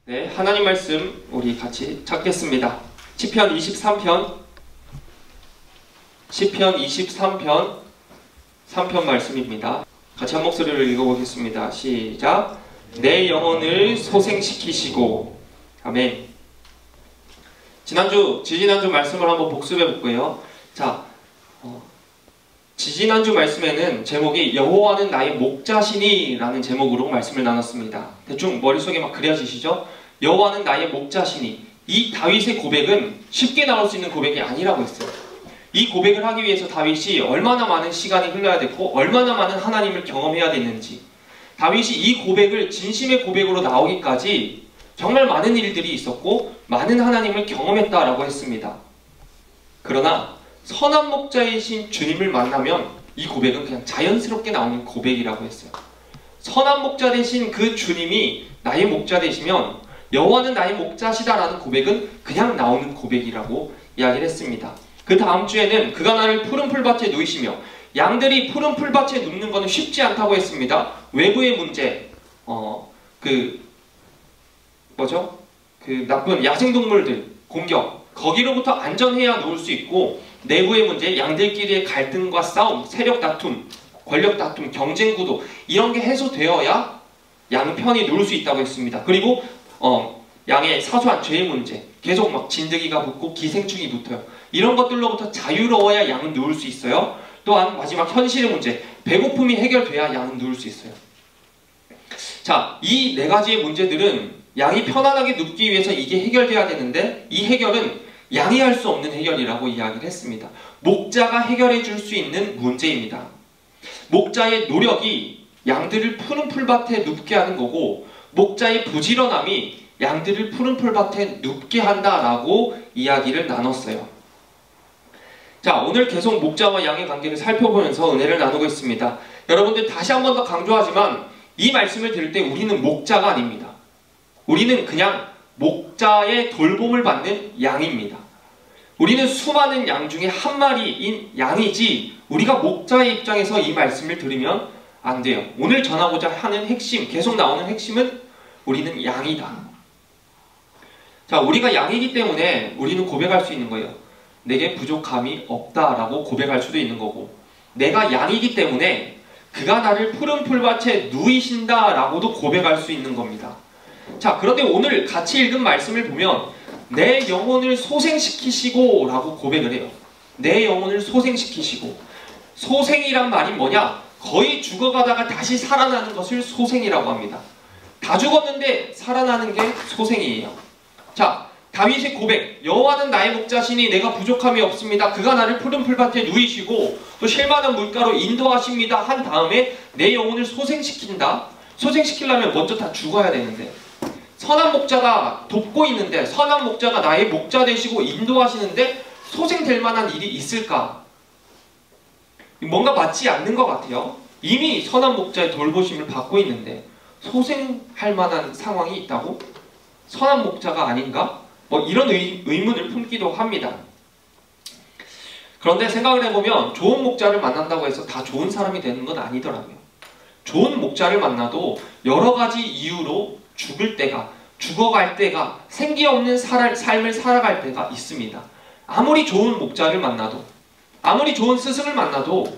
네, 하나님 말씀 우리 같이 찾겠습니다. 시편 23편 3편 말씀입니다. 같이 한 목소리로 읽어보겠습니다. 시작. 내 영혼을 소생시키시고. 아멘. 지지난주 말씀을 한번 복습해 볼게요. 자, 지지난주 말씀에는 제목이 여호와는 나의 목자시니 라는 제목으로 말씀을 나눴습니다. 대충 머릿속에 막 그려지시죠? 여호와는 나의 목자시니. 이 다윗의 고백은 쉽게 나올 수 있는 고백이 아니라고 했어요. 이 고백을 하기 위해서 다윗이 얼마나 많은 시간이 흘러야 됐고 얼마나 많은 하나님을 경험해야 됐는지, 다윗이 이 고백을 진심의 고백으로 나오기까지 정말 많은 일들이 있었고 많은 하나님을 경험했다라고 했습니다. 그러나 선한 목자이신 주님을 만나면 이 고백은 그냥 자연스럽게 나오는 고백이라고 했어요. 선한 목자 되신 그 주님이 나의 목자 되시면 여호와는 나의 목자시다라는 고백은 그냥 나오는 고백이라고 이야기를 했습니다. 그 다음 주에는 그가 나를 푸른 풀밭에 누이시며, 양들이 푸른 풀밭에 눕는 것은 쉽지 않다고 했습니다. 외부의 문제, 나쁜 야생동물들 공격, 거기로부터 안전해야 누울 수 있고, 내부의 문제, 양들끼리의 갈등과 싸움, 세력 다툼, 권력 다툼, 경쟁 구도, 이런 게 해소되어야 양 편히 누울 수 있다고 했습니다. 그리고 양의 사소한 죄의 문제, 계속 막 진드기가 붙고 기생충이 붙어요. 이런 것들로부터 자유로워야 양은 누울 수 있어요. 또한 마지막 현실의 문제, 배고픔이 해결돼야 양은 누울 수 있어요. 자, 이 네 가지의 문제들은 양이 편안하게 눕기 위해서 이게 해결돼야 되는데, 이 해결은 양이 할 수 없는 해결이라고 이야기를 했습니다. 목자가 해결해 줄 수 있는 문제입니다. 목자의 노력이 양들을 푸른 풀밭에 눕게 하는 거고, 목자의 부지런함이 양들을 푸른 풀밭에 눕게 한다라고 이야기를 나눴어요. 자, 오늘 계속 목자와 양의 관계를 살펴보면서 은혜를 나누고 있습니다. 여러분들 다시 한 번 더 강조하지만 이 말씀을 들을 때 우리는 목자가 아닙니다. 우리는 그냥 목자의 돌봄을 받는 양입니다. 우리는 수많은 양 중에 한 마리인 양이지, 우리가 목자의 입장에서 이 말씀을 들으면 안 돼요. 오늘 전하고자 하는 핵심, 계속 나오는 핵심은 우리는 양이다. 자, 우리가 양이기 때문에 우리는 고백할 수 있는 거예요. 내게 부족함이 없다라고 고백할 수도 있는 거고, 내가 양이기 때문에 그가 나를 푸른 풀밭에 누이신다라고도 고백할 수 있는 겁니다. 자, 그런데 오늘 같이 읽은 말씀을 보면 내 영혼을 소생시키시고 라고 고백을 해요. 내 영혼을 소생시키시고. 소생이란 말이 뭐냐? 거의 죽어가다가 다시 살아나는 것을 소생이라고 합니다. 다 죽었는데 살아나는 게 소생이에요. 자, 다윗의 고백, 여호와는 나의 목자시니 내가 부족함이 없습니다. 그가 나를 푸른 풀밭에 누이시고 또 쉴만한 물가로 인도하십니다 한 다음에 내 영혼을 소생시킨다. 소생시키려면 먼저 다 죽어야 되는데, 선한 목자가 돕고 있는데, 선한 목자가 나의 목자 되시고 인도하시는데 소생될 만한 일이 있을까? 뭔가 맞지 않는 것 같아요. 이미 선한 목자의 돌보심을 받고 있는데 소생할 만한 상황이 있다고? 선한 목자가 아닌가? 이런 의문을 품기도 합니다. 그런데 생각을 해보면 좋은 목자를 만난다고 해서 다 좋은 사람이 되는 건 아니더라고요. 좋은 목자를 만나도 여러 가지 이유로 죽어갈 때가, 생기 없는 삶을 살아갈 때가 있습니다. 아무리 좋은 목자를 만나도, 아무리 좋은 스승을 만나도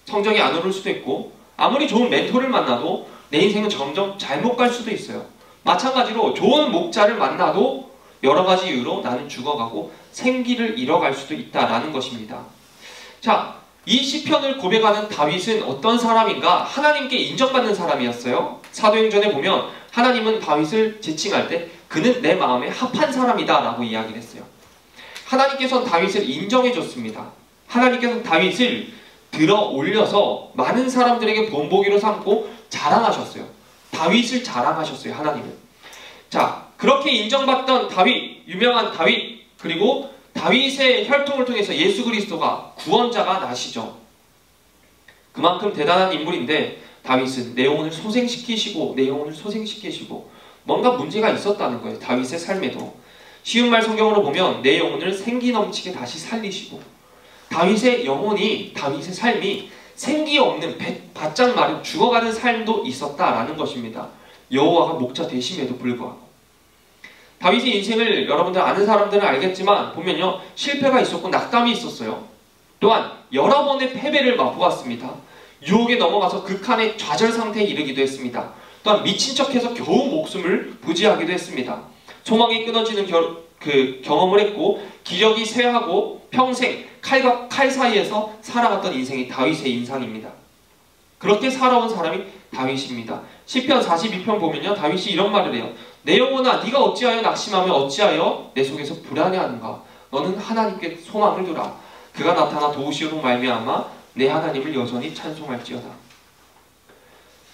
성적이 안 오를 수도 있고, 아무리 좋은 멘토를 만나도 내 인생은 점점 잘못 갈 수도 있어요. 마찬가지로 좋은 목자를 만나도 여러 가지 이유로 나는 죽어가고 생기를 잃어갈 수도 있다라는 것입니다. 자, 이 시편을 고백하는 다윗은 어떤 사람인가? 하나님께 인정받는 사람이었어요. 사도행전에 보면 하나님은 다윗을 지칭할 때 그는 내 마음에 합한 사람이다 라고 이야기를 했어요. 하나님께서는 다윗을 인정해 줬습니다. 하나님께서는 다윗을 들어 올려서 많은 사람들에게 본보기로 삼고 자랑하셨어요. 다윗을 자랑하셨어요, 하나님은. 자, 그렇게 인정받던 다윗, 유명한 다윗, 그리고 다윗의 혈통을 통해서 예수 그리스도가 구원자가 나시죠. 그만큼 대단한 인물인데 다윗은 내 영혼을 소생시키시고 뭔가 문제가 있었다는 거예요. 다윗의 삶에도. 쉬운 말 성경으로 보면 내 영혼을 생기 넘치게 다시 살리시고, 다윗의 영혼이, 다윗의 삶이 생기 없는 바짝 마른 죽어가는 삶도 있었다라는 것입니다. 여호와가 목자 되심에도 불구하고. 다윗의 인생을 여러분들 아는 사람들은 알겠지만 보면요, 실패가 있었고 낙담이 있었어요. 또한 여러 번의 패배를 맛보았습니다. 유혹에 넘어가서 극한의 좌절 상태에 이르기도 했습니다. 또한 미친 척해서 겨우 목숨을 부지하기도 했습니다. 소망이 끊어지는 경험을 했고 기력이 쇠하고 평생 칼과 칼 사이에서 살아갔던 인생이 다윗의 인상입니다. 그렇게 살아온 사람이 다윗입니다. 시편 42편 보면요, 다윗이 이런 말을 해요. 내 영혼아, 네가 어찌하여 낙심하며 어찌하여 내 속에서 불안해하는가? 너는 하나님께 소망을 두라. 그가 나타나 도우시오로 말미암아 내 하나님을 여전히 찬송할지어다.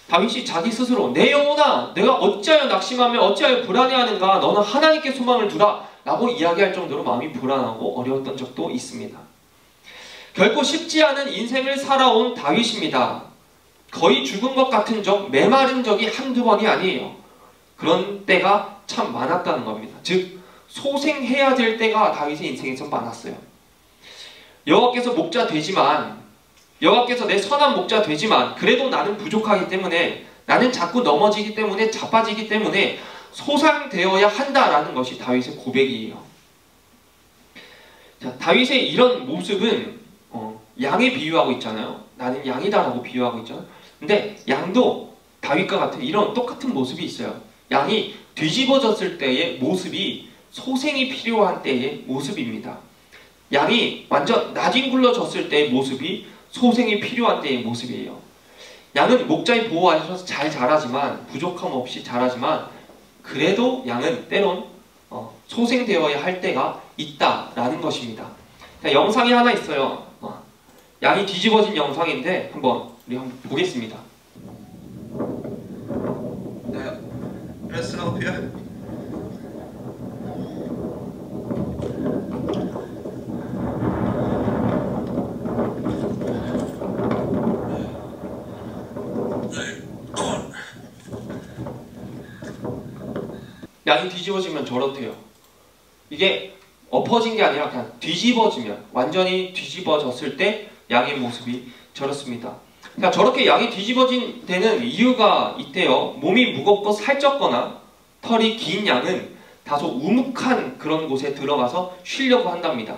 다윗이 자기 스스로 내 영혼아, 내가 어찌하여 낙심하며 어찌하여 불안해하는가? 너는 하나님께 소망을 두라 라고 이야기할 정도로 마음이 불안하고 어려웠던 적도 있습니다. 결코 쉽지 않은 인생을 살아온 다윗입니다. 거의 죽은 것 같은 적, 메마른 적이 한두 번이 아니에요. 그런 때가 참 많았다는 겁니다. 즉 소생해야 될 때가 다윗의 인생에서 많았어요. 여호와께서 목자 되지만, 여호와께서 내 선한 목자 되지만 그래도 나는 부족하기 때문에, 나는 자꾸 넘어지기 때문에, 자빠지기 때문에 소상되어야 한다라는 것이 다윗의 고백이에요. 자, 다윗의 이런 모습은 양에 비유하고 있잖아요. 나는 양이다라고 비유하고 있잖아요. 근데 양도 다윗과 같은 이런 똑같은 모습이 있어요. 양이 뒤집어졌을 때의 모습이 소생이 필요한 때의 모습입니다. 양이 완전 나뒹굴러졌을 때의 모습이 소생이 필요한 때의 모습이에요. 양은 목자의 보호 아래서 잘 자라지만, 부족함 없이 자라지만 그래도 양은 때론 소생되어야 할 때가 있다라는 것입니다. 자, 영상이 하나 있어요. 양이 뒤집어진 영상인데 우리 한번 보겠습니다. Let's help you. 양이 뒤집어지면 저렇대요. 이게 엎어진 게 아니라 그냥 뒤집어지면, 완전히 뒤집어졌을 때 양의 모습이 저렇습니다. 그러니까 저렇게 양이 뒤집어진 데는 이유가 있대요. 몸이 무겁고 살쪘거나 털이 긴 양은 다소 우묵한 그런 곳에 들어가서 쉬려고 한답니다.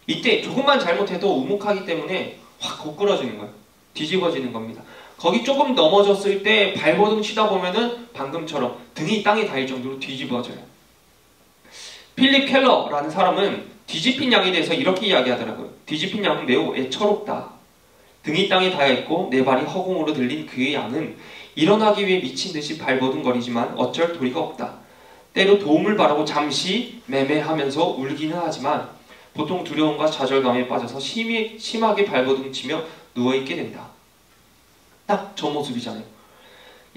이때 조금만 잘못해도 우묵하기 때문에 확 고꾸라지는 거예요. 뒤집어지는 겁니다. 거기 조금 넘어졌을 때 발버둥 치다 보면은 방금처럼 등이 땅에 닿을 정도로 뒤집어져요. 필립 켈러라는 사람은 뒤집힌 양에 대해서 이렇게 이야기하더라고요. 뒤집힌 양은 매우 애처롭다. 등이 땅에 닿아있고 내 발이 허공으로 들린 그의 양은 일어나기 위해 미친 듯이 발버둥거리지만 어쩔 도리가 없다. 때로 도움을 바라고 잠시 매매하면서 울기는 하지만 보통 두려움과 좌절감에 빠져서 심하게 발버둥치며 누워있게 된다. 딱 저 모습이잖아요.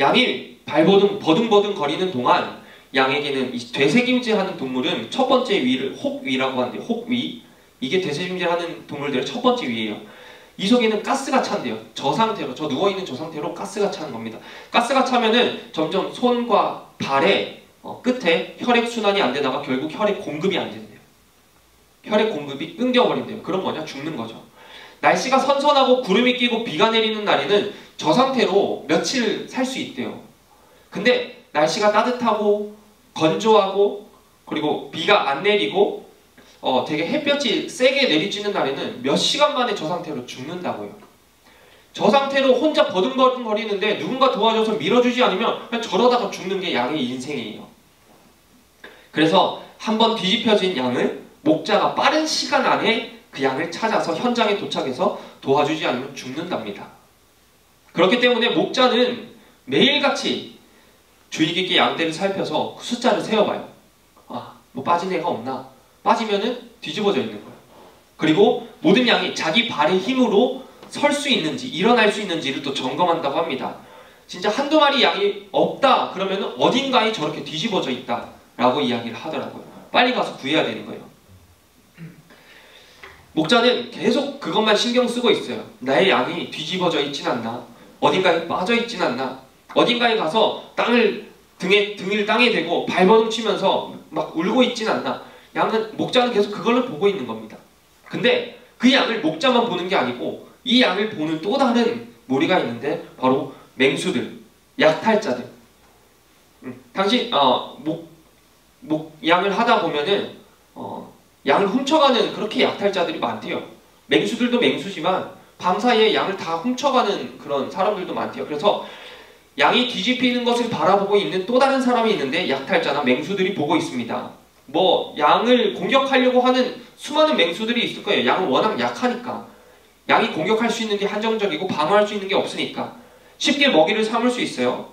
양이 버둥버둥 거리는 동안 양에게는 이 되새김질하는 동물은 첫 번째 위를 혹위라고 하는데, 혹위, 이게 되새김질하는 동물들의 첫 번째 위예요. 이 속에는 가스가 찬대요. 저 상태로, 저 누워있는 저 상태로 가스가 차는 겁니다. 가스가 차면은 점점 손과 발의 끝에 혈액순환이 안 되다가 결국 혈액 공급이 안 된대요. 혈액 공급이 끊겨버린대요. 그럼 뭐냐? 죽는 거죠. 날씨가 선선하고 구름이 끼고 비가 내리는 날에는 저 상태로 며칠 살 수 있대요. 근데 날씨가 따뜻하고 건조하고 그리고 비가 안 내리고 되게 햇볕이 세게 내리쬐는 날에는 몇 시간 만에 저 상태로 죽는다고요. 저 상태로 혼자 버둥버둥 거리는데 누군가 도와줘서 밀어주지 않으면 그냥 저러다가 죽는 게 양의 인생이에요. 그래서 한번 뒤집혀진 양을 목자가 빠른 시간 안에 그 양을 찾아서 현장에 도착해서 도와주지 않으면 죽는답니다. 그렇기 때문에 목자는 매일같이 주의 깊게 양떼를 살펴서 숫자를 세어봐요. 뭐 빠진 애가 없나? 빠지면은 뒤집어져 있는 거예요. 그리고 모든 양이 자기 발의 힘으로 설 수 있는지, 일어날 수 있는지를 또 점검한다고 합니다. 진짜 한두 마리 양이 없다 그러면은 어딘가에 저렇게 뒤집어져 있다 라고 이야기를 하더라고요. 빨리 가서 구해야 되는 거예요. 목자는 계속 그것만 신경 쓰고 있어요. 나의 양이 뒤집어져 있진 않나? 어딘가에 빠져 있진 않나? 어딘가에 가서 등을 땅에 대고 발버둥 치면서 막 울고 있진 않나? 목자는 계속 그걸 보고 있는 겁니다. 근데 그 양을 목자만 보는 게 아니고 이 양을 보는 또 다른 무리가 있는데 바로 맹수들, 약탈자들. 당시 양을 하다 보면은 양을 훔쳐가는 그렇게 약탈자들이 많대요. 맹수들도 맹수지만 밤사이에 양을 다 훔쳐가는 그런 사람들도 많대요. 그래서 양이 뒤집히는 것을 바라보고 있는 또 다른 사람이 있는데 약탈자나 맹수들이 보고 있습니다. 뭐 양을 공격하려고 하는 수많은 맹수들이 있을 거예요. 양은 워낙 약하니까. 양이 공격할 수 있는 게 한정적이고 방어할 수 있는 게 없으니까 쉽게 먹이를 삼을 수 있어요.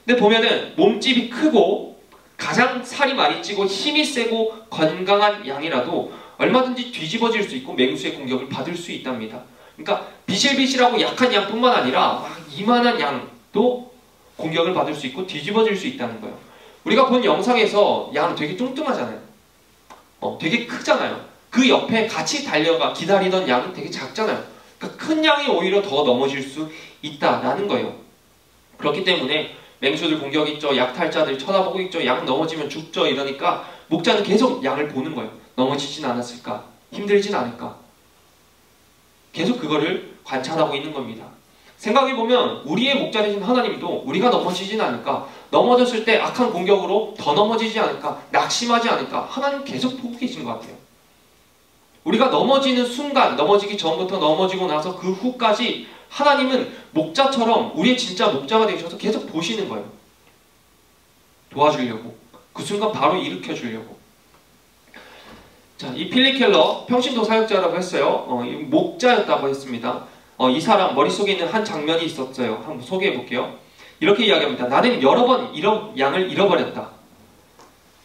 근데 보면은 몸집이 크고 가장 살이 많이 찌고 힘이 세고 건강한 양이라도 얼마든지 뒤집어질 수 있고 맹수의 공격을 받을 수 있답니다. 그러니까 비실비실하고 약한 양뿐만 아니라 막 이만한 양도 공격을 받을 수 있고 뒤집어질 수 있다는 거예요. 우리가 본 영상에서 양 되게 뚱뚱하잖아요. 되게 크잖아요. 그 옆에 같이 달려가 기다리던 양은 되게 작잖아요. 그러니까 큰 양이 오히려 더 넘어질 수 있다라는 거예요. 그렇기 때문에 맹수들 공격 있죠. 약탈자들 쳐다보고 있죠. 양 넘어지면 죽죠. 이러니까 목자는 계속 양을 보는 거예요. 넘어지진 않았을까? 힘들진 않을까? 계속 그거를 관찰하고 있는 겁니다. 생각해보면 우리의 목자 되신 하나님도 우리가 넘어지진 않을까? 넘어졌을 때 악한 공격으로 더 넘어지지 않을까? 낙심하지 않을까? 하나님 계속 보고 계신 것 같아요. 우리가 넘어지는 순간, 넘어지기 전부터 넘어지고 나서 그 후까지 하나님은 목자처럼 우리의 진짜 목자가 되셔서 계속 보시는 거예요. 도와주려고. 그 순간 바로 일으켜주려고. 자, 이 필립 켈러 평신도 사역자라고 했어요. 목자였다고 했습니다. 이 사람 머릿속에 있는 한 장면이 있었어요. 한번 소개해 볼게요. 이렇게 이야기합니다. 나는 여러 번 양을 잃어버렸다.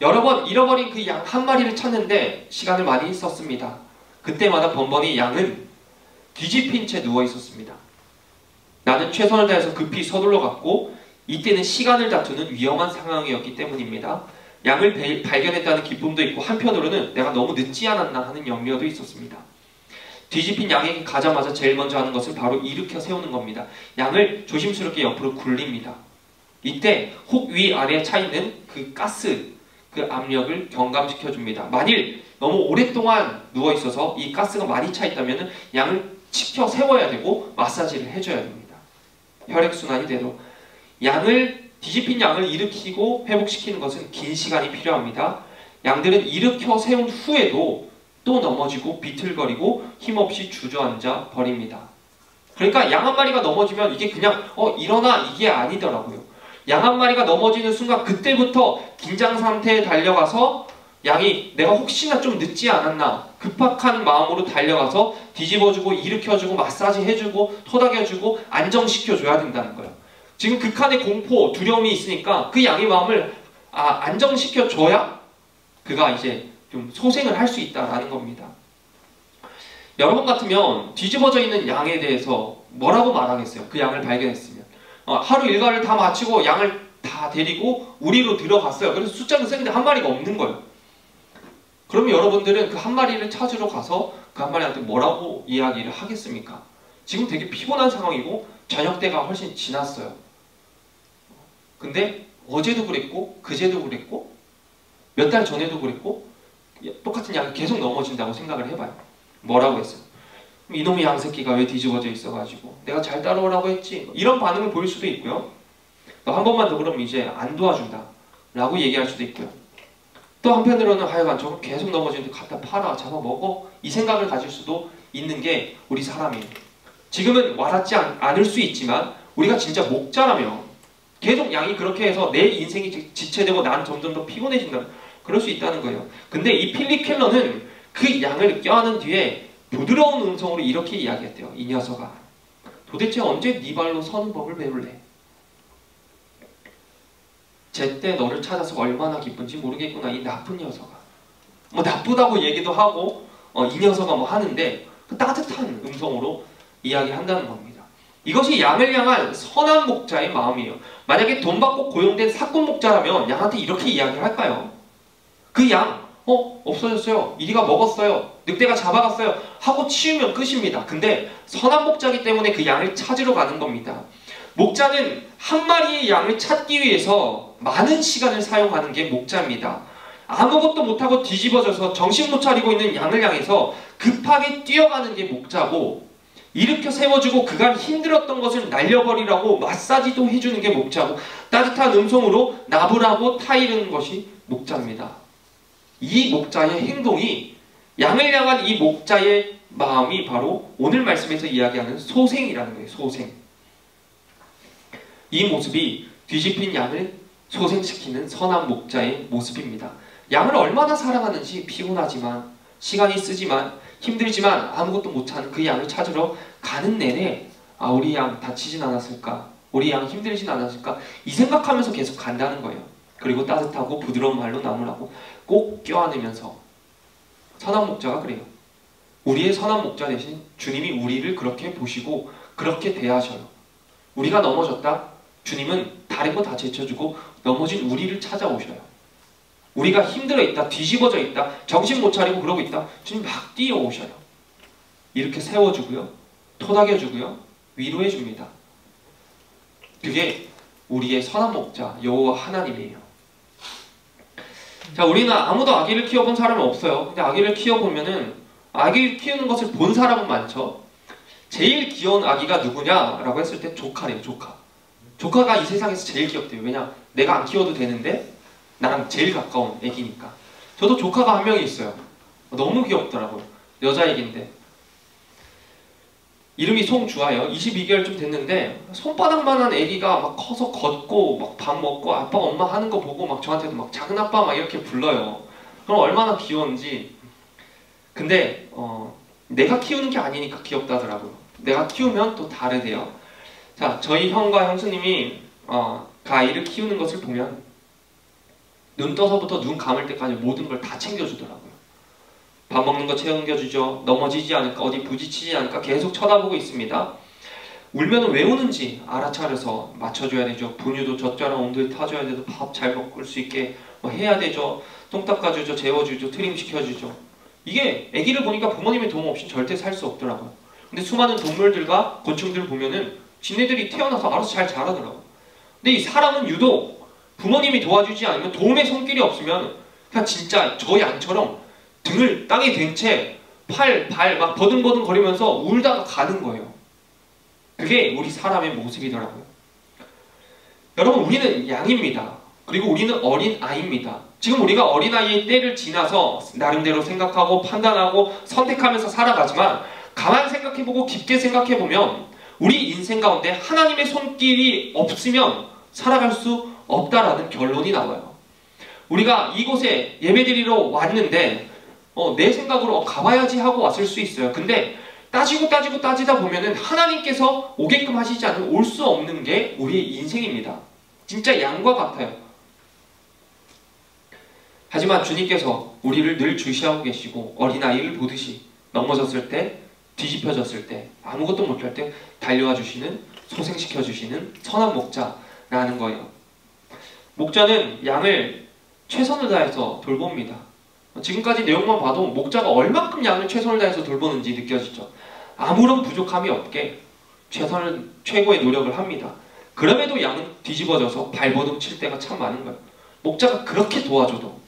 여러 번 잃어버린 그 양 한 마리를 찾는데 시간을 많이 썼습니다. 그때마다 번번이 양은 뒤집힌 채 누워 있었습니다. 나는 최선을 다해서 급히 서둘러 갔고 이때는 시간을 다투는 위험한 상황이었기 때문입니다. 양을 발견했다는 기쁨도 있고 한편으로는 내가 너무 늦지 않았나 하는 염려도 있었습니다. 뒤집힌 양에게 가자마자 제일 먼저 하는 것은 바로 일으켜 세우는 겁니다. 양을 조심스럽게 옆으로 굴립니다. 이때 혹 위 아래에 차있는 그 가스, 그 압력을 경감시켜 줍니다. 만일 너무 오랫동안 누워있어서 이 가스가 많이 차있다면 양을 치켜 세워야 되고 마사지를 해줘야 됩니다. 혈액순환이 되도록. 뒤집힌 양을 일으키고 회복시키는 것은 긴 시간이 필요합니다. 양들은 일으켜 세운 후에도 또 넘어지고 비틀거리고 힘없이 주저앉아 버립니다. 그러니까 양 한 마리가 넘어지면 이게 그냥 일어나 이게 아니더라고요. 양 한 마리가 넘어지는 순간 그때부터 긴장 상태에 달려가서 양이 내가 혹시나 좀 늦지 않았나 급박한 마음으로 달려가서 뒤집어주고 일으켜주고 마사지 해주고 토닥여주고 안정시켜줘야 된다는 거예요. 지금 극한의 공포, 두려움이 있으니까 그 양의 마음을 안정시켜줘야 그가 이제 좀 소생을 할 수 있다라는 겁니다. 여러분 같으면 뒤집어져 있는 양에 대해서 뭐라고 말하겠어요? 그 양을 발견했으면. 하루 일과를 다 마치고 양을 다 데리고 우리로 들어갔어요. 그래서 숫자는 세는데 한 마리가 없는 거예요. 그러면 여러분들은 그 한 마리를 찾으러 가서 그 한 마리한테 뭐라고 이야기를 하겠습니까? 지금 되게 피곤한 상황이고 저녁 때가 훨씬 지났어요. 근데 어제도 그랬고 그제도 그랬고 몇 달 전에도 그랬고 똑같은 양이 계속 넘어진다고 생각을 해봐요. 뭐라고 했어요? 이놈의 양새끼가 왜 뒤집어져 있어가지고 내가 잘 따라오라고 했지? 이런 반응을 보일 수도 있고요. 너 한 번만 더 그러면 이제 안 도와준다 라고 얘기할 수도 있고요. 또 한편으로는 하여간 저거 계속 넘어지는데 갖다 팔아 잡아먹어 이 생각을 가질 수도 있는 게 우리 사람이에요. 지금은 와닿지 않을 수 있지만 우리가 진짜 목자라면 계속 양이 그렇게 해서 내 인생이 지체되고 난 점점 더 피곤해진다 그럴 수 있다는 거예요. 근데 이 필립 켈러는 그 양을 껴안은 뒤에 부드러운 음성으로 이렇게 이야기했대요. 이 녀석아, 도대체 언제 네 발로 서는 법을 배울래? 제때 너를 찾아서 얼마나 기쁜지 모르겠구나 이 나쁜 녀석아. 뭐 나쁘다고 얘기도 하고 이 녀석아 뭐 하는데 그 따뜻한 음성으로 이야기한다는 겁니다. 이것이 양을 향한 선한 목자의 마음이에요. 만약에 돈 받고 고용된 사꾼 목자라면 양한테 이렇게 이야기를 할까요? 그 양 없어졌어요. 이리가 먹었어요. 늑대가 잡아갔어요. 하고 치우면 끝입니다. 근데 선한 목자이기 때문에 그 양을 찾으러 가는 겁니다. 목자는 한 마리의 양을 찾기 위해서 많은 시간을 사용하는 게 목자입니다. 아무것도 못하고 뒤집어져서 정신 못 차리고 있는 양을 향해서 급하게 뛰어가는 게 목자고 일으켜 세워주고 그간 힘들었던 것을 날려버리라고 마사지도 해주는 게 목자고 따뜻한 음성으로 나부라고 타이르는 것이 목자입니다. 이 목자의 행동이 양을 향한 이 목자의 마음이 바로 오늘 말씀에서 이야기하는 소생이라는 거예요. 소생. 이 모습이 뒤집힌 양을 소생시키는 선한 목자의 모습입니다. 양을 얼마나 사랑하는지 피곤하지만 시간이 쓰지만 힘들지만 아무것도 못하는 그 양을 찾으러 가는 내내 아 우리 양 다치진 않았을까? 우리 양 힘들진 않았을까? 이 생각하면서 계속 간다는 거예요. 그리고 따뜻하고 부드러운 말로 나무라고 꼭 껴안으면서 선한 목자가 그래요. 우리의 선한 목자 대신 주님이 우리를 그렇게 보시고 그렇게 대하셔요. 우리가 넘어졌다? 주님은 다른 거 다 제쳐주고 넘어진 우리를 찾아오셔요. 우리가 힘들어 있다, 뒤집어져 있다, 정신 못 차리고 그러고 있다, 주님 막 뛰어오셔요. 이렇게 세워주고요, 토닥여주고요, 위로해줍니다. 그게 우리의 선한 목자 여호와 하나님이에요. 자, 우리는 아무도 아기를 키워본 사람은 없어요. 근데 아기를 키워보면은 아기 키우는 것을 본 사람은 많죠. 제일 귀여운 아기가 누구냐라고 했을 때 조카래요. 조카가 이 세상에서 제일 귀엽대요. 왜냐? 내가 안 키워도 되는데 나랑 제일 가까운 애기니까. 저도 조카가 한 명이 있어요. 너무 귀엽더라고요. 여자애기인데 이름이 송주아예요. 22개월쯤 됐는데 손바닥만한 애기가 막 커서 걷고 막 밥 먹고 아빠 엄마 하는 거 보고 막 저한테도 막 작은 아빠 막 이렇게 불러요. 그럼 얼마나 귀여운지. 근데 내가 키우는 게 아니니까 귀엽다더라고요. 내가 키우면 또 다르대요. 자, 저희 형과 형수님이 그 아이를 키우는 것을 보면 눈 떠서부터 눈 감을 때까지 모든 걸 다 챙겨주더라고요. 밥 먹는 거 챙겨주죠. 넘어지지 않을까, 어디 부딪히지 않을까 계속 쳐다보고 있습니다. 울면 왜 우는지 알아차려서 맞춰줘야 되죠. 분유도 젖자랑 옹돌이 타줘야 되죠. 밥 잘 먹을 수 있게 뭐 해야 되죠. 똥 닦아주죠. 재워주죠. 트림 시켜주죠. 이게 아기를 보니까 부모님의 도움 없이 절대 살 수 없더라고요. 근데 수많은 동물들과 곤충들 보면은 지네들이 태어나서 알아서 잘 자라더라고요. 근데 이 사람은 유독 부모님이 도와주지 않으면 도움의 손길이 없으면 그냥 진짜 저 양처럼 등을 땅에 댄 채 팔, 발 막 버둥버둥 거리면서 울다가 가는 거예요. 그게 우리 사람의 모습이더라고요. 여러분, 우리는 양입니다. 그리고 우리는 어린아이입니다. 지금 우리가 어린아이의 때를 지나서 나름대로 생각하고 판단하고 선택하면서 살아가지만 가만 생각해보고 깊게 생각해보면 우리 인생 가운데 하나님의 손길이 없으면 살아갈 수 없다라는 결론이 나와요. 우리가 이곳에 예배드리러 왔는데 내 생각으로 가봐야지 하고 왔을 수 있어요. 근데 따지다 보면은 하나님께서 오게끔 하시지 않으면 올 수 없는 게 우리의 인생입니다. 진짜 양과 같아요. 하지만 주님께서 우리를 늘 주시하고 계시고 어린아이를 보듯이 넘어졌을 때, 뒤집혀졌을 때, 아무것도 못할 때 달려와 주시는, 소생시켜 주시는 선한 목자라는 거예요. 목자는 양을 최선을 다해서 돌봅니다. 지금까지 내용만 봐도 목자가 얼만큼 양을 최선을 다해서 돌보는지 느껴지죠. 아무런 부족함이 없게 최고의 노력을 합니다. 그럼에도 양은 뒤집어져서 발버둥 칠 때가 참 많은 거예요. 목자가 그렇게 도와줘도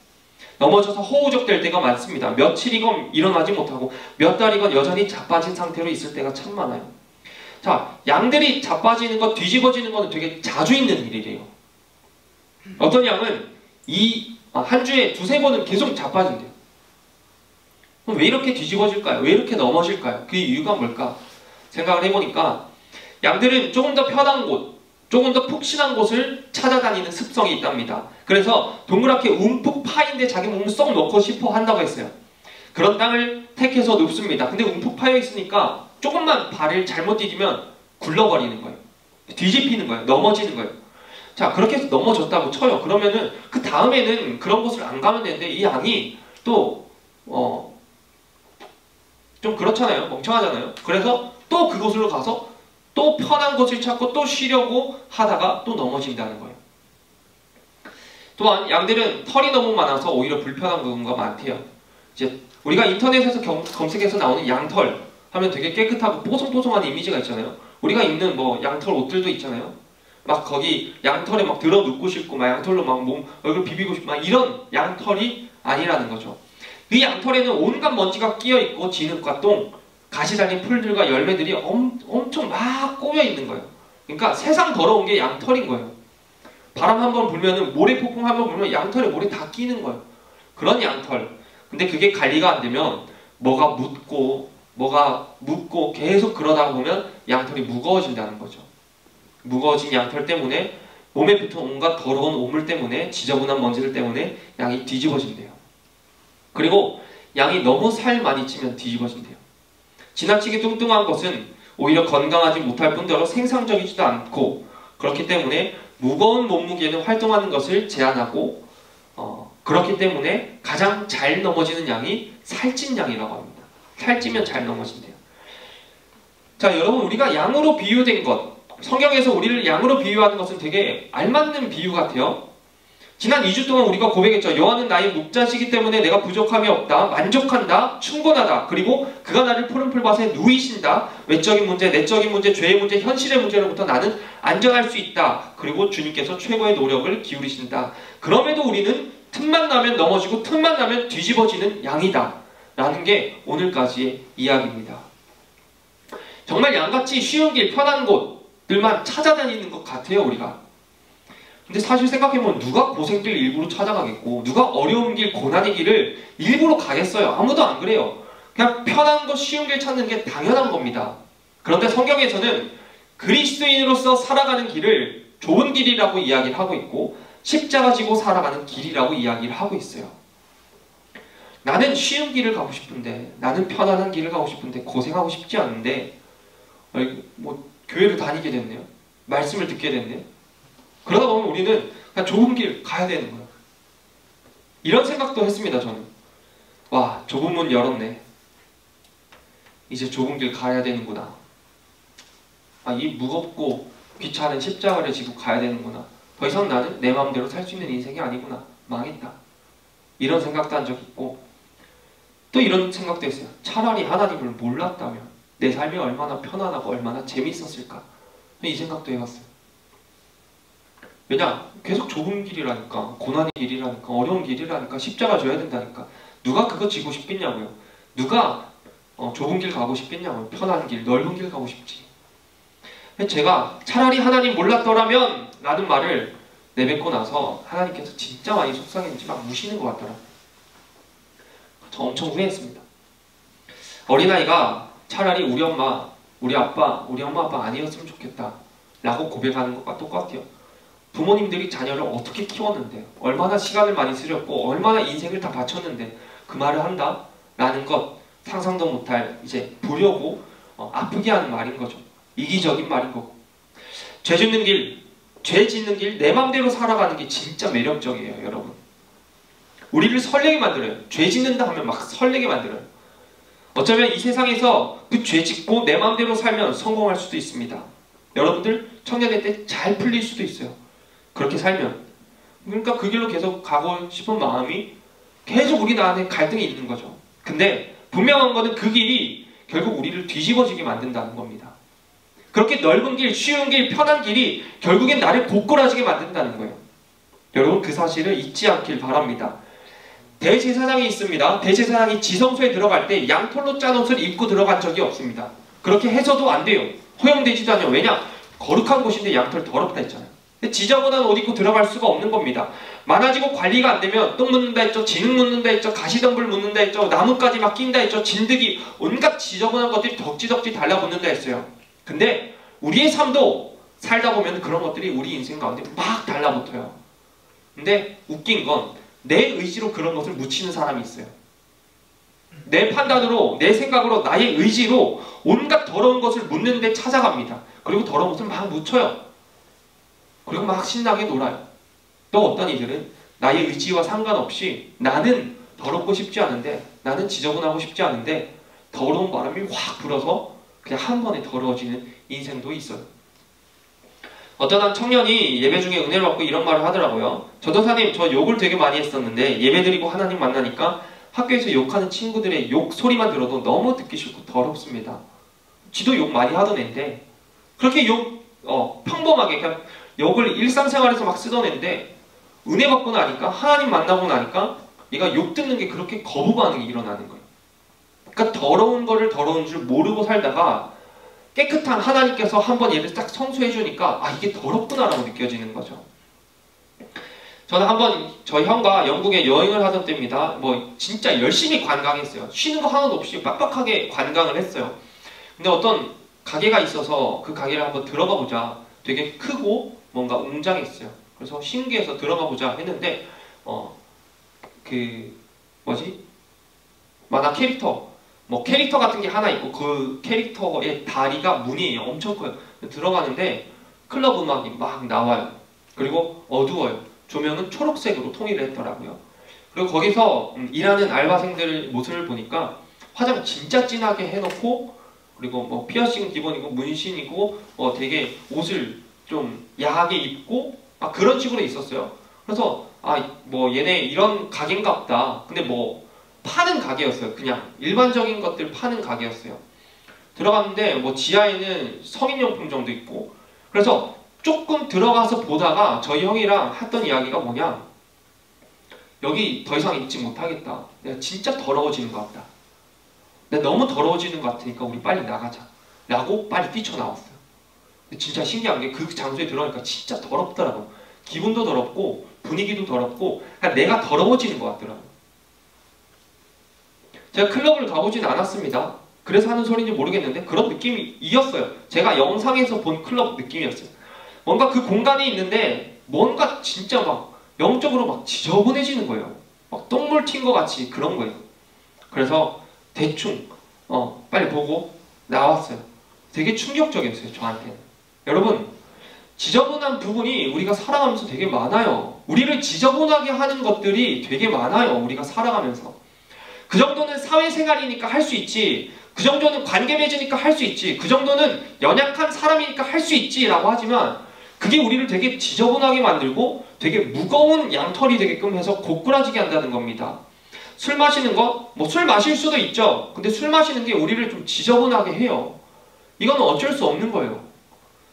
넘어져서 허우적될 때가 많습니다. 며칠이건 일어나지 못하고 몇 달이건 여전히 자빠진 상태로 있을 때가 참 많아요. 자, 양들이 자빠지는 것, 뒤집어지는 것은 되게 자주 있는 일이래요. 어떤 양은 한 주에 두세 번은 계속 자빠진대요. 그럼 왜 이렇게 뒤집어질까요? 왜 이렇게 넘어질까요? 그 이유가 뭘까? 생각을 해보니까 양들은 조금 더 편한 곳, 조금 더 푹신한 곳을 찾아다니는 습성이 있답니다. 그래서 동그랗게 움푹 파인데 자기 몸을 쏙 넣고 싶어 한다고 했어요. 그런 땅을 택해서 눕습니다. 근데 움푹 파여 있으니까 조금만 발을 잘못 디디면 굴러버리는 거예요. 뒤집히는 거예요. 넘어지는 거예요. 자, 그렇게 해서 넘어졌다고 쳐요. 그러면은 그 다음에는 그런 곳을 안 가면 되는데 이 양이 또 좀 그렇잖아요. 멍청하잖아요. 그래서 또 그곳으로 가서 또 편한 곳을 찾고 또 쉬려고 하다가 또 넘어진다는 거예요. 또한 양들은 털이 너무 많아서 오히려 불편한 부분가 많대요. 이제 우리가 인터넷에서 검색해서 나오는 양털 하면 되게 깨끗하고 뽀송뽀송한 이미지가 있잖아요. 우리가 입는 뭐 양털 옷들도 있잖아요. 막 거기 양털에 막 들어 눕고 싶고 막 양털로 막 몸 얼굴 비비고 싶고 막 이런 양털이 아니라는 거죠. 이 양털에는 온갖 먼지가 끼어 있고 진흙과 똥, 가시 달린 풀들과 열매들이 엄청 막 꼬여 있는 거예요. 그러니까 세상 더러운 게 양털인 거예요. 바람 한번 불면은 모래폭풍 한번 불면 양털에 모래 다 끼는 거예요. 그런 양털. 근데 그게 관리가 안 되면 뭐가 묻고 계속 그러다 보면 양털이 무거워진다는 거죠. 무거워진 양털 때문에 몸에 붙은 온갖 더러운 오물 때문에 지저분한 먼지들 때문에 양이 뒤집어진대요. 그리고 양이 너무 살 많이 찌면 뒤집어진대요. 지나치게 뚱뚱한 것은 오히려 건강하지 못할 뿐더러 생산적이지도 않고 그렇기 때문에 무거운 몸무게는 활동하는 것을 제한하고 그렇기 때문에 가장 잘 넘어지는 양이 살찐 양이라고 합니다. 살찌면 잘 넘어진대요. 자, 여러분 우리가 양으로 비유된 것 성경에서 우리를 양으로 비유하는 것은 되게 알맞는 비유 같아요. 지난 2주 동안 우리가 고백했죠. 여호와는 나의 목자시기 때문에 내가 부족함이 없다. 만족한다. 충분하다. 그리고 그가 나를 푸른 풀밭에 누이신다. 외적인 문제, 내적인 문제, 죄의 문제, 현실의 문제로부터 나는 안전할 수 있다. 그리고 주님께서 최고의 노력을 기울이신다. 그럼에도 우리는 틈만 나면 넘어지고 틈만 나면 뒤집어지는 양이다. 라는 게 오늘까지의 이야기입니다. 정말 양같이 쉬운 길, 편한 곳들만 찾아다니는 것 같아요, 우리가. 근데 사실 생각해보면 누가 고생길 일부러 찾아가겠고 누가 어려운 길, 고난의 길을 일부러 가겠어요? 아무도 안 그래요. 그냥 편한 거, 쉬운 길 찾는 게 당연한 겁니다. 그런데 성경에서는 그리스도인으로서 살아가는 길을 좋은 길이라고 이야기를 하고 있고 십자가 지고 살아가는 길이라고 이야기를 하고 있어요. 나는 쉬운 길을 가고 싶은데 나는 편안한 길을 가고 싶은데 고생하고 싶지 않은데 뭐 교회를 다니게 됐네요. 말씀을 듣게 됐네요. 그러다 보면 우리는 그냥 좁은 길 가야 되는 거예요. 이런 생각도 했습니다. 저는 와, 좁은 문 열었네. 이제 좁은 길 가야 되는구나. 아, 이 무겁고 귀찮은 십자가를 지고 가야 되는구나. 더 이상 나는 내 마음대로 살 수 있는 인생이 아니구나. 망했다. 이런 생각도 한 적이 있고 또 이런 생각도 했어요. 차라리 하나님을 몰랐다면 내 삶이 얼마나 편안하고 얼마나 재밌었을까. 이 생각도 해봤어요. 왜냐? 계속 좁은 길이라니까, 고난의 길이라니까, 어려운 길이라니까, 십자가 져야 된다니까. 누가 그거 지고 싶겠냐고요. 누가 좁은 길 가고 싶겠냐고요. 편한 길, 넓은 길 가고 싶지. 제가 차라리 하나님 몰랐더라면 라는 말을 내뱉고 나서 하나님께서 진짜 많이 속상했는지 막 무시는 것 같더라고요. 저 엄청 후회했습니다. 어린아이가 차라리 우리 엄마, 우리 엄마 아빠 아니었으면 좋겠다 라고 고백하는 것과 똑같아요. 부모님들이 자녀를 어떻게 키웠는데 얼마나 시간을 많이 쓰렸고 얼마나 인생을 다 바쳤는데 그 말을 한다? 라는 것 상상도 못할 이제 보려고 아프게 하는 말인 거죠. 이기적인 말인 거고. 죄 짓는 길, 내 맘대로 살아가는 게 진짜 매력적이에요, 여러분. 우리를 설레게 만들어요. 죄 짓는다 하면 막 설레게 만들어요. 어쩌면 이 세상에서 그 죄 짓고 내 맘대로 살면 성공할 수도 있습니다. 여러분들 청년의 때 잘 풀릴 수도 있어요. 그렇게 살면. 그러니까 그 길로 계속 가고 싶은 마음이 계속 우리 안에 갈등이 있는 거죠. 근데 분명한 거는 그 길이 결국 우리를 뒤집어지게 만든다는 겁니다. 그렇게 넓은 길, 쉬운 길, 편한 길이 결국엔 나를 고꾸라지게 만든다는 거예요. 여러분 그 사실을 잊지 않길 바랍니다. 대제사장이 있습니다. 대제사장이 지성소에 들어갈 때 양털로 짠 옷을 입고 들어간 적이 없습니다. 그렇게 해서도 안 돼요. 허용되지도 않아요. 왜냐? 거룩한 곳인데 양털 더럽다 했잖아요. 지저분한 옷 입고 들어갈 수가 없는 겁니다. 많아지고 관리가 안 되면 똥 묻는다 했죠. 진흙 묻는다 했죠. 가시덤불 묻는다 했죠. 나뭇가지 막 낀다 했죠. 진드기 온갖 지저분한 것들이 덕지덕지 달라붙는다 했어요. 근데 우리의 삶도 살다 보면 그런 것들이 우리 인생 가운데 막 달라붙어요. 근데 웃긴 건 내 의지로 그런 것을 묻히는 사람이 있어요. 내 판단으로, 내 생각으로, 나의 의지로 온갖 더러운 것을 묻는데 찾아갑니다. 그리고 더러운 것을 막 묻혀요. 그리고 막 신나게 놀아요. 또 어떤 이들은 나의 의지와 상관없이 나는 더럽고 싶지 않은데, 나는 지저분하고 싶지 않은데 더러운 바람이 확 불어서 그냥 한 번에 더러워지는 인생도 있어요. 어떤 한 청년이 예배 중에 은혜를 받고 이런 말을 하더라고요. 전도사님, 저 욕을 되게 많이 했었는데 예배드리고 하나님 만나니까 학교에서 욕하는 친구들의 욕 소리만 들어도 너무 듣기 싫고 더럽습니다. 지도 욕 많이 하던 애인데 그렇게 평범하게 그냥 욕을 일상생활에서 막 쓰던 애인데 은혜 받고 나니까, 하나님 만나고 나니까 얘가 욕 듣는 게 그렇게 거부 반응이 일어나는 거예요. 그러니까 더러운 거를 더러운 줄 모르고 살다가 깨끗한 하나님께서 한번 얘를 딱 성수해 주니까 아, 이게 더럽구나라고 느껴지는 거죠. 저는 한번 저희 형과 영국에 여행을 하던 때입니다. 뭐 진짜 열심히 관광했어요. 쉬는 거 하나도 없이 빡빡하게 관광을 했어요. 근데 어떤 가게가 있어서 그 가게를 한번 들어가 보자. 되게 크고 뭔가 웅장했어요. 그래서 신기해서 들어가 보자 했는데 그 뭐지? 만화 캐릭터 뭐 캐릭터 같은 게 하나 있고 그 캐릭터의 다리가 문이에요. 엄청 커요. 들어가는데 클럽 음악이 막 나와요. 그리고 어두워요. 조명은 초록색으로 통일을 했더라고요. 그리고 거기서 일하는 알바생들 모습을 보니까 화장 진짜 진하게 해놓고 그리고 뭐 피어싱 기본이고 문신이고 되게 옷을 좀 야하게 입고 막 그런 식으로 있었어요. 그래서 뭐 얘네 이런 가게인가 보다. 근데 뭐 파는 가게였어요. 그냥 일반적인 것들 파는 가게였어요. 들어갔는데 뭐 지하에는 성인용품 정도 있고 그래서 조금 들어가서 보다가 저희 형이랑 했던 이야기가 뭐냐, 여기 더 이상 있지 못하겠다. 내가 진짜 더러워지는 것 같다. 내가 너무 더러워지는 것 같으니까 우리 빨리 나가자 라고 빨리 뛰쳐나왔어요. 진짜 신기한 게 그 장소에 들어가니까 진짜 더럽더라고. 기분도 더럽고 분위기도 더럽고 그러니까 내가 더러워지는 것 같더라고요. 제가 클럽을 가보진 않았습니다. 그래서 하는 소리인지 모르겠는데 그런 느낌이 이었어요. 제가 영상에서 본 클럽 느낌이었어요. 뭔가 그 공간에 있는데 뭔가 진짜 막 영적으로 막 지저분해지는 거예요. 막 똥물 튄 것 같이 그런 거예요. 그래서 대충 빨리 보고 나왔어요. 되게 충격적이었어요. 저한테는. 여러분, 지저분한 부분이 우리가 살아가면서 되게 많아요. 우리를 지저분하게 하는 것들이 되게 많아요. 우리가 살아가면서. 그 정도는 사회생활이니까 할 수 있지, 그 정도는 관계 맺으니까 할 수 있지, 그 정도는 연약한 사람이니까 할 수 있지 라고 하지만 그게 우리를 되게 지저분하게 만들고 되게 무거운 양털이 되게끔 해서 고꾸라지게 한다는 겁니다. 술 마시는 것, 뭐 술 마실 수도 있죠. 근데 술 마시는 게 우리를 좀 지저분하게 해요. 이건 어쩔 수 없는 거예요.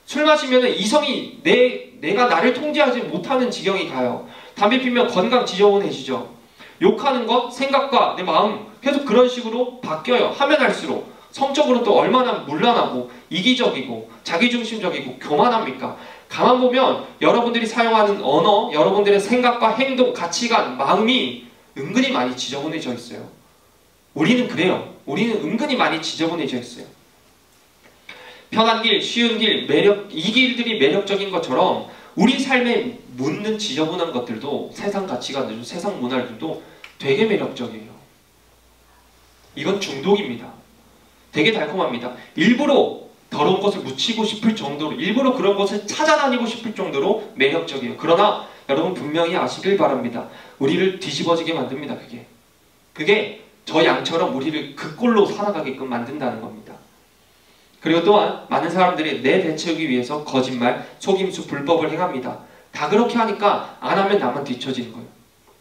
술 마시면 이성이 내가 나를 통제하지 못하는 지경이 가요. 담배 피면 건강 지저분해지죠. 욕하는 것, 생각과 내 마음 계속 그런 식으로 바뀌어요. 하면 할수록. 성적으로 또 얼마나 문란하고 이기적이고 자기중심적이고 교만합니까? 가만 보면 여러분들이 사용하는 언어, 여러분들의 생각과 행동, 가치관, 마음이 은근히 많이 지저분해져 있어요. 우리는 그래요. 우리는 은근히 많이 지저분해져 있어요. 편한 길, 쉬운 길, 이 길들이 매력적인 것처럼 우리 삶에 묻는 지저분한 것들도, 세상 가치관들도, 세상 문화들도 되게 매력적이에요. 이건 중독입니다. 되게 달콤합니다. 일부러 더러운 것을 묻히고 싶을 정도로, 일부러 그런 것을 찾아다니고 싶을 정도로 매력적이에요. 그러나 여러분 분명히 아시길 바랍니다. 우리를 뒤집어지게 만듭니다. 그게 저 양처럼 우리를 그 꼴로 살아가게끔 만든다는 겁니다. 그리고 또한 많은 사람들이 내 배 채우기 위해서 거짓말, 속임수, 불법을 행합니다. 다 그렇게 하니까 안 하면 나만 뒤처지는 거예요.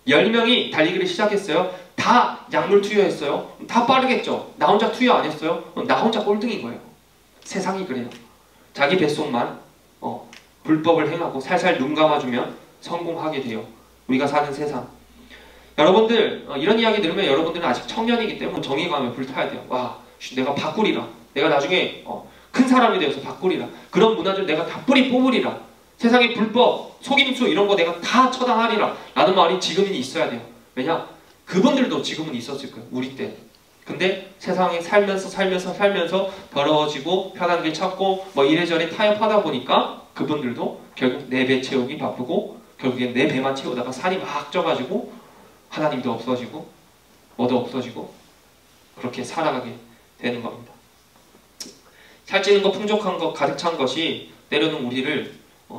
10명이 달리기를 시작했어요. 다 약물 투여했어요. 다 빠르겠죠. 나 혼자 투여 안 했어요. 나 혼자 꼴등인 거예요. 세상이 그래요. 자기 뱃속만 불법을 행하고 살살 눈 감아주면 성공하게 돼요. 우리가 사는 세상. 여러분들 이런 이야기 들으면 여러분들은 아직 청년이기 때문에 정의감에 불타야 돼요. 와, 내가 바꾸리라. 내가 나중에 큰 사람이 되어서 바꾸리라. 그런 문화들 내가 다 뿌리 뽑으리라. 세상의 불법, 속임수 이런 거 내가 다 처단하리라. 라는 말이 지금은 있어야 돼요. 왜냐? 그분들도 지금은 있었을 거예요. 우리 때. 근데 세상에 살면서 더러워지고 편한 길 찾고 뭐 이래저래 타협하다 보니까 그분들도 결국 내 배 채우기 바쁘고 결국엔 내 배만 채우다가 살이 막 쪄가지고 하나님도 없어지고 뭐도 없어지고 그렇게 살아가게 되는 겁니다. 살찌는 것, 풍족한 것, 가득 찬 것이 때로는 우리를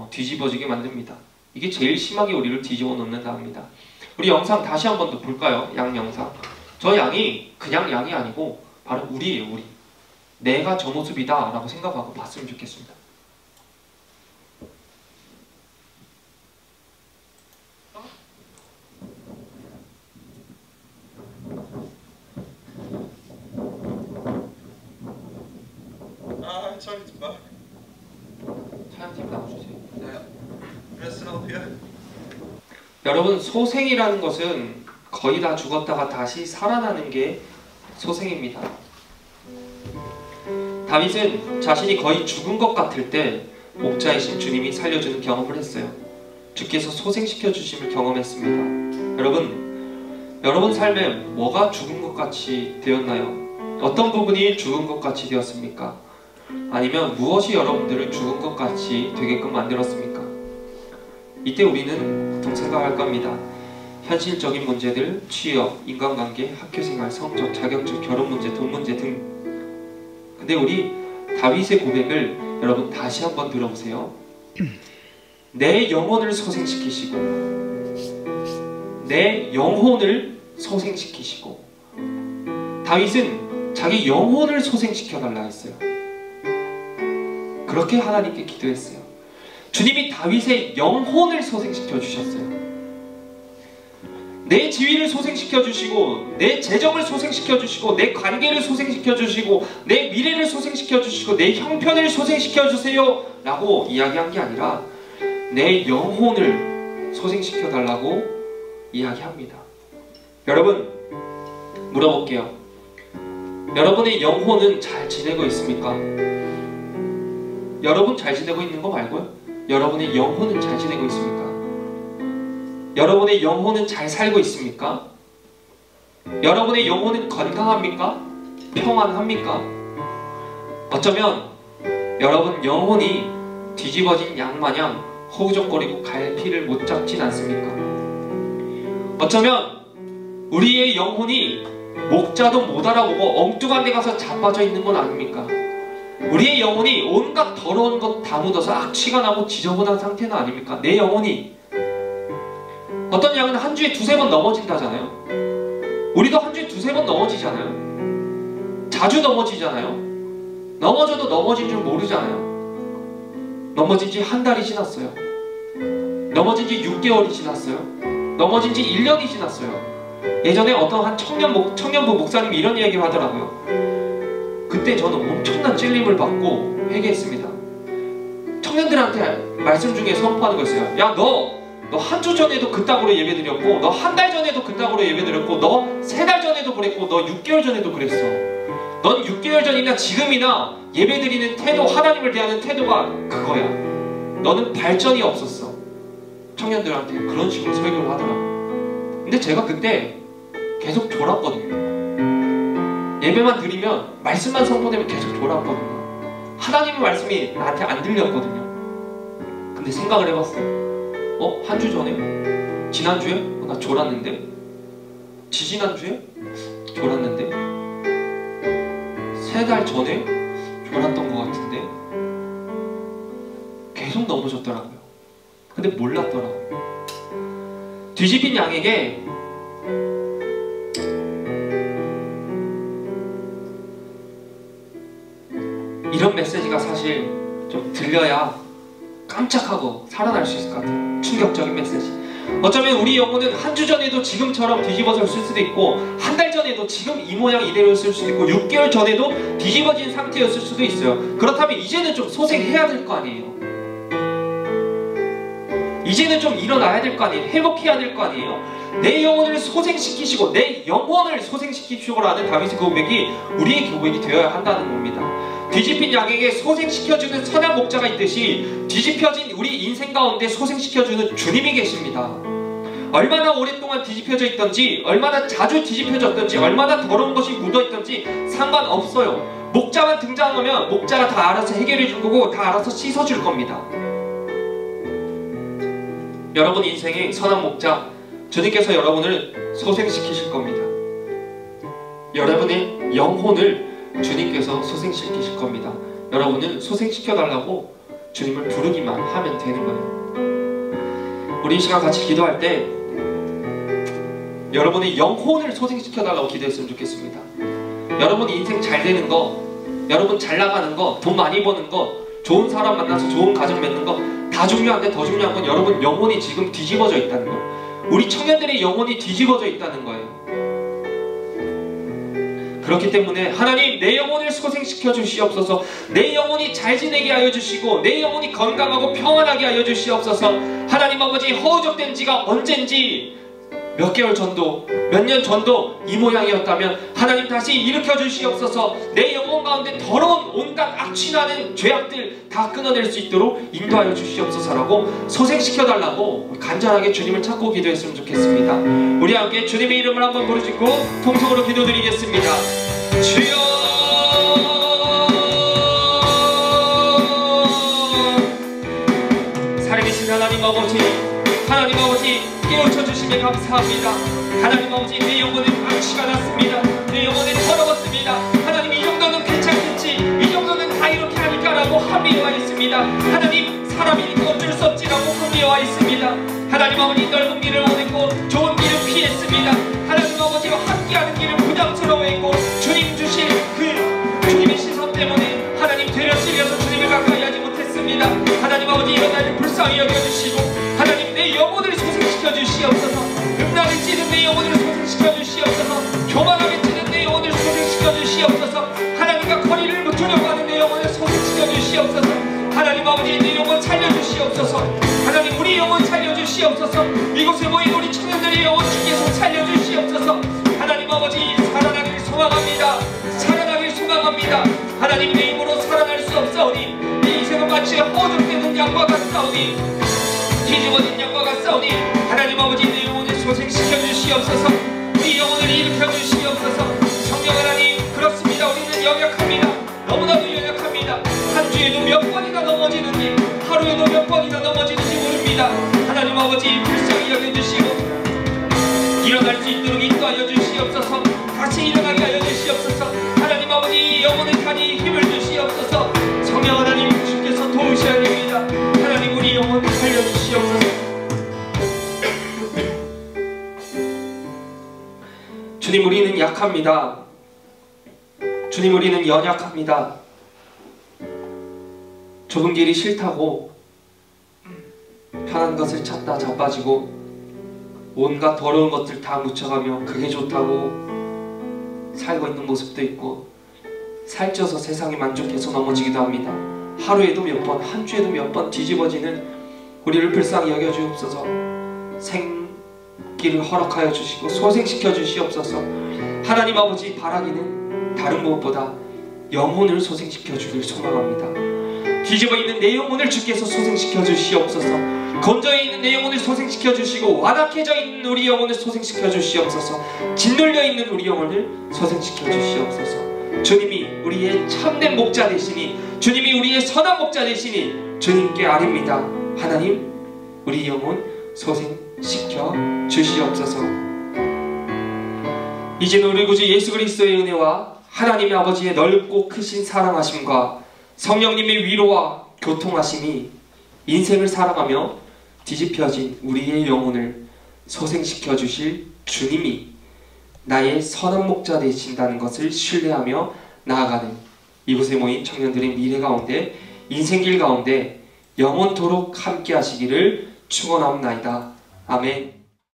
뒤집어지게 만듭니다. 이게 제일 심하게 우리를 뒤집어 놓는다 합니다. 우리 영상 다시 한 번 더 볼까요? 양 영상. 저 양이 그냥 양이 아니고 바로 우리예요. 우리. 내가 저 모습이다 라고 생각하고 봤으면 좋겠습니다. Sorry, it's back. 촬영팀 나와주세요. Yeah. Rest it up here. 여러분, 소생이라는 것은 거의 다 죽었다가 다시 살아나는 게 소생입니다. 다윗은 자신이 거의 죽은 것 같을 때 목자이신 주님이 살려주는 경험을 했어요. 주께서 소생시켜 주심을 경험했습니다. 여러분 삶에 뭐가 죽은 것 같이 되었나요? 어떤 부분이 죽은 것 같이 되었습니까? 아니면 무엇이 여러분들을 죽은 것 같이 되게끔 만들었습니까? 이때 우리는 보통 생각할 겁니다. 현실적인 문제들, 취업, 인간관계, 학교생활, 성적, 자격증, 결혼 문제, 돈 문제 등. 근데 우리 다윗의 고백을 여러분 다시 한번 들어보세요. 내 영혼을 소생시키시고 내 영혼을 소생시키시고. 다윗은 자기 영혼을 소생시켜달라 했어요. 그렇게 하나님께 기도했어요. 주님이 다윗의 영혼을 소생시켜 주셨어요. 내 지위를 소생시켜 주시고, 내 재정을 소생시켜 주시고, 내 관계를 소생시켜 주시고, 내 미래를 소생시켜 주시고, 내 형편을 소생시켜 주세요 라고 이야기한 게 아니라 내 영혼을 소생시켜 달라고 이야기합니다. 여러분, 물어볼게요. 여러분의 영혼은 잘 지내고 있습니까? 여러분 잘 지내고 있는 거 말고요. 여러분의 영혼은 잘 지내고 있습니까? 여러분의 영혼은 잘 살고 있습니까? 여러분의 영혼은 건강합니까? 평안합니까? 어쩌면 여러분 영혼이 뒤집어진 양마냥 허우적거리고 갈피를 못 잡진 않습니까? 어쩌면 우리의 영혼이 목자도 못 알아보고 엉뚱한 데 가서 자빠져 있는 건 아닙니까? 우리의 영혼이 온갖 더러운 것 다 묻어서 악취가 나고 지저분한 상태는 아닙니까? 내 영혼이. 어떤 양은 한 주에 두세 번 넘어진다잖아요. 우리도 한 주에 두세 번 넘어지잖아요. 자주 넘어지잖아요. 넘어져도 넘어진 줄 모르잖아요. 넘어진 지 한 달이 지났어요. 넘어진 지 6개월이 지났어요. 넘어진 지 1년이 지났어요. 예전에 어떤 한 청년부 목사님이 이런 얘기를 하더라고요. 그때 저는 엄청난 찔림을 받고 회개했습니다. 청년들한테 말씀 중에 선포하는 거였어요. 야, 너 한 주 전에도 그따구로 예배드렸고, 너 한 달 전에도 그따구로 예배드렸고, 너 3달 전에도 그랬고, 너 6개월 전에도 그랬어. 넌 6개월 전이나 지금이나 예배드리는 태도, 하나님을 대하는 태도가 그거야. 너는 발전이 없었어. 청년들한테 그런 식으로 설교를 하더라고요. 근데 제가 그때 계속 졸았거든요. 예배만 드리면, 말씀만 선포되면 계속 졸았거든요. 하나님의 말씀이 나한테 안 들렸거든요. 근데 생각을 해봤어요. 한 주 전에? 지난주에? 나 졸았는데? 지지난주에? 졸았는데? 3달 전에? 졸았던 것 같은데? 계속 넘어졌더라고요. 근데 몰랐더라고요. 뒤집힌 양에게 이런 메시지가 사실 좀 들려야 깜짝하고 살아날 수 있을 것 같아요. 충격적인 메시지. 어쩌면 우리 영혼은 한 주 전에도 지금처럼 뒤집어졌을 수도 있고, 한 달 전에도 지금 이 모양 이대로였을 수도 있고, 6개월 전에도 뒤집어진 상태였을 수도 있어요. 그렇다면 이제는 좀 소생해야 될 거 아니에요. 이제는 좀 일어나야 될 거 아니에요. 회복해야 될 거 아니에요. 내 영혼을 소생시키시고 내 영혼을 소생시키시고라는 다윗의 고백이 우리의 고백이 되어야 한다는 겁니다. 뒤집힌 양에게 소생시켜주는 선한 목자가 있듯이 뒤집혀진 우리 인생 가운데 소생시켜주는 주님이 계십니다. 얼마나 오랫동안 뒤집혀져 있던지, 얼마나 자주 뒤집혀졌던지, 얼마나 더러운 것이 묻어있던지 상관없어요. 목자만 등장하면 목자가 다 알아서 해결해 줄 거고 다 알아서 씻어줄 겁니다. 여러분 인생의 선한 목자, 주님께서 여러분을 소생시키실 겁니다. 여러분의 영혼을 주님께서 소생시키실 겁니다. 여러분은 소생시켜달라고 주님을 부르기만 하면 되는 거예요. 우리 이 시간 같이 기도할 때 여러분의 영혼을 소생시켜달라고 기도했으면 좋겠습니다. 여러분 인생 잘 되는 거, 여러분 잘 나가는 거, 돈 많이 버는 거, 좋은 사람 만나서 좋은 가정 맺는 거 다 중요한데 더 중요한 건 여러분 영혼이 지금 뒤집어져 있다는 거예요. 우리 청년들의 영혼이 뒤집어져 있다는 거예요. 그렇기 때문에 하나님, 내 영혼을 소생시켜 주시옵소서. 내 영혼이 잘 지내게 하여 주시고 내 영혼이 건강하고 평안하게 하여 주시옵소서. 하나님 아버지, 허우적된 지가 언젠지 몇 개월 전도, 몇 년 전도 이 모양이었다면 하나님 다시 일으켜 주시옵소서. 내 영혼 가운데 더러운 온갖 악취나는 죄악들 다 끊어낼 수 있도록 인도하여 주시옵소서라고 소생시켜달라고 간절하게 주님을 찾고 기도했으면 좋겠습니다. 우리 함께 주님의 이름을 한번 부르짖고 통성으로 기도드리겠습니다. 주여, 살아계신 하나님 아버지, 하나님 아버지 깨우쳐 주심에 감사합니다. 하나님 아버지, 내 영혼은 악취가 났습니다. 내 영혼은 더러웠습니다. 하나님, 이 정도는 괜찮겠지, 이 정도는 다 이렇게 하니까라고 합리화 있습니다. 하나님, 사람이니까 어쩔 수 없지라고 합리화 있습니다. 하나님 아버지, 넓은 길을 원했고 좋은 길을 피했습니다. 하나님 아버지와 함께하는 길을 부담스러워했고 주님 주실 그 주님의 시선 때문에 하나님 되려 찔려서 주님을 가까이 하지 못했습니다. 하나님 아버지, 이런 날을 불쌍히 여겨주시고 하나님, 내 영혼을 소생시켜 주시옵소서. 음란을 찌는 내 영혼을 소생시켜 주시옵소서. 교만하게 찌는 내 영혼을 소생시켜 주시옵소서. 하나님과 거리를 묻으려고 하는 내 영혼을 소생시켜 주시옵소서. 하나님 아버지, 내 영혼 살려주시옵소서. 하나님, 우리 영혼 살려주시옵소서. 이곳에 모인 우리 청년들의 영혼 주께서 살려주시옵소서. 하나님 아버지, 살아나길 소망합니다. 살아나길 소망합니다. 하나님, 내 힘으로 살아날 수 없사오니 내 인생은 마치 허둥대는 양과 같사오니 뒤집어진 양과 같사오니 하나님 아버지, 내 영혼을 소생시켜 주시옵소서. 우리 영혼을 일으켜 주시옵소서. 성령 하나님, 그렇습니다. 우리는 연약합니다. 너무나도 연약합니다. 한 주에도 몇 번이나 넘어지는지, 하루에도 몇 번이나 넘어지는지 모릅니다. 하나님 아버지, 불쌍히 여겨주시고 일어날 수 있도록 인도하여 주시옵소서. 다시 일어나게 하여 주시옵소서. 하나님 아버지, 영혼의 간이 힘을 주시옵소서. 성령 하나님, 주께서 도우셔야 됩니다. 하나님, 우리 영혼을 살려주시옵소서. 주님, 우리는 약합니다. 주님, 우리는 연약합니다. 좁은 길이 싫다고 편한 것을 찾다 자빠지고 온갖 더러운 것들 다 묻혀가며 그게 좋다고 살고 있는 모습도 있고 살쪄서 세상에 만족해서 넘어지기도 합니다. 하루에도 몇 번, 한 주에도 몇 번 뒤집어지는 우리를 불쌍히 여겨주옵소서. 생기를 허락하여 주시고 소생시켜 주시옵소서. 하나님 아버지, 바라기는 다른 무엇보다 영혼을 소생시켜 주길 소망합니다. 뒤집어 있는 내 영혼을 주께서 소생시켜 주시옵소서. 건져 있는 내 영혼을 소생시켜 주시고 완악해져 있는 우리 영혼을 소생시켜 주시옵소서. 짓눌려 있는 우리 영혼을 소생시켜 주시옵소서. 주님이 우리의 참된 목자 되시니, 주님이 우리의 선한 목자 되시니 주님께 아뢰입니다. 하나님, 우리 영혼 소생시켜 주시옵소서. 이제는 우리 구주 예수 그리스도의 은혜와 하나님의 아버지의 넓고 크신 사랑하심과 성령님의 위로와 교통하심이 인생을 살아가며 뒤집혀진 우리의 영혼을 소생시켜 주실 주님이 나의 선한 목자 되신다는 것을 신뢰하며 나아가는 이곳에 모인 청년들의 미래 가운데, 인생길 가운데 영원토록 함께 하시기를 축원하옵나이다. 아멘.